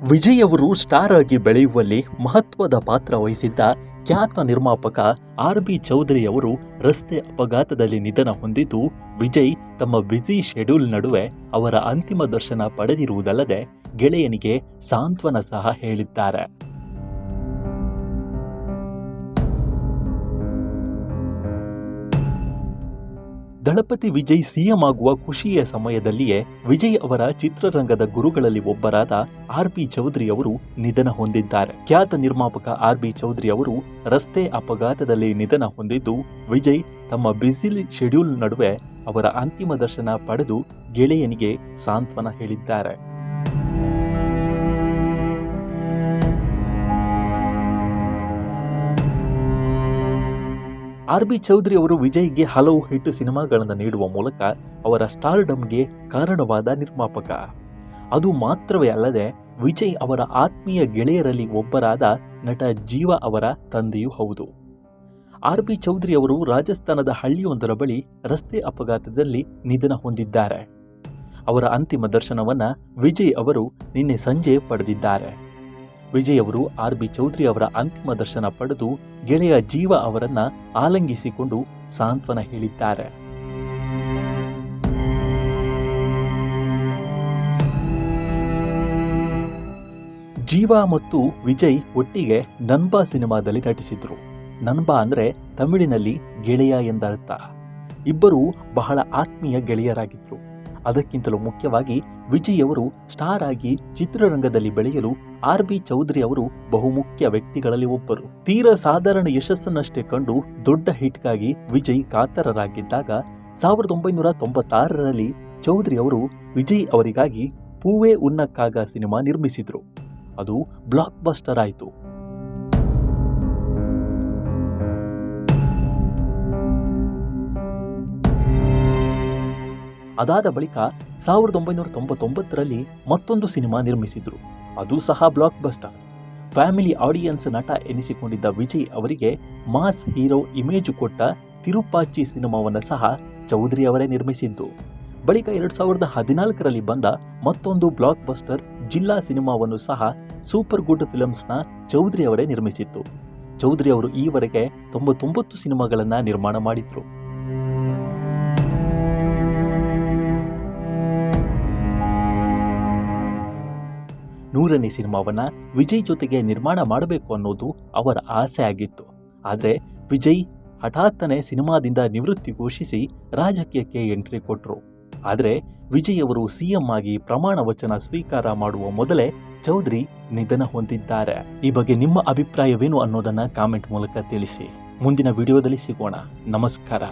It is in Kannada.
ವಿಜಯ್ ಅವರು ಸ್ಟಾರ್ ಆಗಿ ಬೆಳೆಯುವಲ್ಲಿ ಮಹತ್ವದ ಪಾತ್ರ ವಹಿಸಿದ್ದ ಖ್ಯಾತ ನಿರ್ಮಾಪಕ ಆರ್.ಬಿ. ಚೌಧರಿ ಅವರು ರಸ್ತೆ ಅಪಘಾತದಲ್ಲಿ ನಿಧನ ಹೊಂದಿದ್ದು, ವಿಜಯ್ ತಮ್ಮ ಬ್ಯುಸಿ ಶೆಡ್ಯೂಲ್ ನಡುವೆ ಅವರ ಅಂತಿಮ ದರ್ಶನ ಪಡೆದಿರುವುದಲ್ಲದೆ ಗೆಳೆಯನಿಗೆ ಸಾಂತ್ವನ ಸಹ ಹೇಳಿದ್ದಾರೆ. ದಳಪತಿ ವಿಜಯ್ ಸಿಎಂ ಆಗುವ ಖುಷಿಯ ಸಮಯದಲ್ಲಿಯೇ ವಿಜಯ್ ಅವರ ಚಿತ್ರರಂಗದ ಗುರುಗಳಲ್ಲಿ ಒಬ್ಬರಾದ ಆರ್.ಬಿ. ಚೌಧರಿ ಅವರು ನಿಧನ ಹೊಂದಿದ್ದಾರೆ. ಖ್ಯಾತ ನಿರ್ಮಾಪಕ ಆರ್.ಬಿ. ಚೌಧರಿ ಅವರು ರಸ್ತೆ ಅಪಘಾತದಲ್ಲಿ ನಿಧನ ಹೊಂದಿದ್ದು, ವಿಜಯ್ ತಮ್ಮ ಬ್ಯುಸಿ ಶೆಡ್ಯೂಲ್ ನಡುವೆ ಅವರ ಅಂತಿಮ ದರ್ಶನ ಪಡೆದು ಗೆಳೆಯನಿಗೆ ಸಾಂತ್ವನ ಹೇಳಿದ್ದಾರೆ. ಆರ್.ಬಿ. ಚೌಧರಿ ಅವರು ವಿಜಯ್ಗೆ ಹಲವು ಹಿಟ್ ಸಿನಿಮಾಗಳನ್ನು ನೀಡುವ ಮೂಲಕ ಅವರ ಸ್ಟಾರ್ಡಮ್ಗೆ ಕಾರಣವಾದ ನಿರ್ಮಾಪಕ. ಅದು ಮಾತ್ರವೇ ಅಲ್ಲದೆ ವಿಜಯ್ ಅವರ ಆತ್ಮೀಯ ಗೆಳೆಯರಲ್ಲಿ ಒಬ್ಬರಾದ ನಟ ಜೀವ ಅವರ ತಂದೆಯೂ ಹೌದು. ಆರ್.ಬಿ. ಚೌಧರಿ ಅವರು ರಾಜಸ್ಥಾನದ ಹಳ್ಳಿಯೊಂದರ ಬಳಿ ರಸ್ತೆ ಅಪಘಾತದಲ್ಲಿ ನಿಧನ ಹೊಂದಿದ್ದಾರೆ. ಅವರ ಅಂತಿಮ ದರ್ಶನವನ್ನ ವಿಜಯ್ ಅವರು ನಿನ್ನೆ ಸಂಜೆ ಪಡೆದಿದ್ದಾರೆ. ವಿಜಯ್ ಅವರು ಆರ್.ಬಿ. ಚೌಧರಿ ಅವರ ಅಂತಿಮ ದರ್ಶನ ಪಡೆದು ಗೆಳೆಯ ಜೀವ ಅವರನ್ನ ಆಲಿಂಗಿಸಿಕೊಂಡು ಸಾಂತ್ವನ ಹೇಳಿದ್ದಾರೆ. ಜೀವ ಮತ್ತು ವಿಜಯ್ ಒಟ್ಟಿಗೆ ನನ್ಬಾ ಸಿನಿಮಾದಲ್ಲಿ ನಟಿಸಿದ್ರು. ನನ್ಬಾ ಅಂದ್ರೆ ತಮಿಳಿನಲ್ಲಿ ಗೆಳೆಯ ಎಂದರ್ಥ. ಇಬ್ಬರು ಬಹಳ ಆತ್ಮೀಯ ಗೆಳೆಯರಾಗಿದ್ರು. ಅದಕ್ಕಿಂತಲೂ ಮುಖ್ಯವಾಗಿ ವಿಜಯ್ ಅವರು ಸ್ಟಾರ್ ಆಗಿ ಚಿತ್ರರಂಗದಲ್ಲಿ ಬೆಳೆಯಲು ಆರ್.ಬಿ. ಚೌಧರಿ ಅವರು ಬಹುಮುಖ್ಯ ವ್ಯಕ್ತಿಗಳಲ್ಲಿ ಒಬ್ಬರು. ತೀರಾ ಸಾಧಾರಣ ಯಶಸ್ಸನ್ನಷ್ಟೇ ಕಂಡು ದೊಡ್ಡ ಹಿಟ್ಗಾಗಿ ವಿಜಯ್ ಕಾತರರಾಗಿದ್ದಾಗ 1996ರಲ್ಲಿ ಚೌಧರಿ ಅವರು ವಿಜಯ್ ಅವರಿಗಾಗಿ ಪೂವೇ ಉನ್ನಕ್ಕಾಗ ಸಿನಿಮಾ ನಿರ್ಮಿಸಿದ್ರು. ಅದು ಬ್ಲಾಕ್ ಬಸ್ಟರ್ ಆಯಿತು. ಅದಾದ ಬಳಿಕ 1999ರಲ್ಲಿ ಮತ್ತೊಂದು ಸಿನಿಮಾ ನಿರ್ಮಿಸಿದ್ರು. ಅದು ಸಹ ಬ್ಲಾಕ್ ಬಸ್ಟರ್. ಫ್ಯಾಮಿಲಿ ಆಡಿಯನ್ಸ್ ನಟ ಎನಿಸಿಕೊಂಡಿದ್ದ ವಿಜಯ್ ಅವರಿಗೆ ಮಾಸ್ ಹೀರೋ ಇಮೇಜ್ ಕೊಟ್ಟ ತಿರುಪಾಚಿ ಸಿನಿಮಾವನ್ನು ಸಹ ಚೌಧರಿ ಅವರೇ ನಿರ್ಮಿಸಿದ್ದು. ಬಳಿಕ 2014ರಲ್ಲಿ ಬಂದ ಮತ್ತೊಂದು ಬ್ಲಾಕ್ ಬಸ್ಟರ್ ಜಿಲ್ಲಾ ಸಿನಿಮಾವನ್ನು ಸಹ ಸೂಪರ್ ಗುಡ್ ಫಿಲ್ಮ್ಸ್ನ ಚೌಧರಿ ಅವರೇ ನಿರ್ಮಿಸಿತ್ತು. ಚೌಧರಿ ಅವರು ಈವರೆಗೆ 99 ಸಿನಿಮಾಗಳನ್ನು ನಿರ್ಮಾಣ ಮಾಡಿದ್ರು. 100ನೇ ಸಿನಿಮಾವನ್ನ ವಿಜಯ್ ಜೊತೆಗೆ ನಿರ್ಮಾಣ ಮಾಡಬೇಕು ಅನ್ನೋದು ಅವರ ಆಸೆ ಆಗಿತ್ತು. ಆದರೆ ವಿಜಯ್ ಹಠಾತ್ತನೆ ಸಿನಿಮಾದಿಂದ ನಿವೃತ್ತಿ ಘೋಷಿಸಿ ರಾಜಕೀಯಕ್ಕೆ ಎಂಟ್ರಿ ಕೊಟ್ಟರು. ಆದರೆ ವಿಜಯ್ ಅವರು ಸಿಎಂ ಆಗಿ ಪ್ರಮಾಣ ವಚನ ಸ್ವೀಕಾರ ಮಾಡುವ ಮೊದಲೇ ಚೌಧರಿ ನಿಧನ ಹೊಂದಿದ್ದಾರೆ. ಈ ಬಗ್ಗೆ ನಿಮ್ಮ ಅಭಿಪ್ರಾಯವೇನು ಅನ್ನೋದನ್ನ ಕಾಮೆಂಟ್ ಮೂಲಕ ತಿಳಿಸಿ. ಮುಂದಿನ ವಿಡಿಯೋದಲ್ಲಿ ಸಿಗೋಣ. ನಮಸ್ಕಾರ.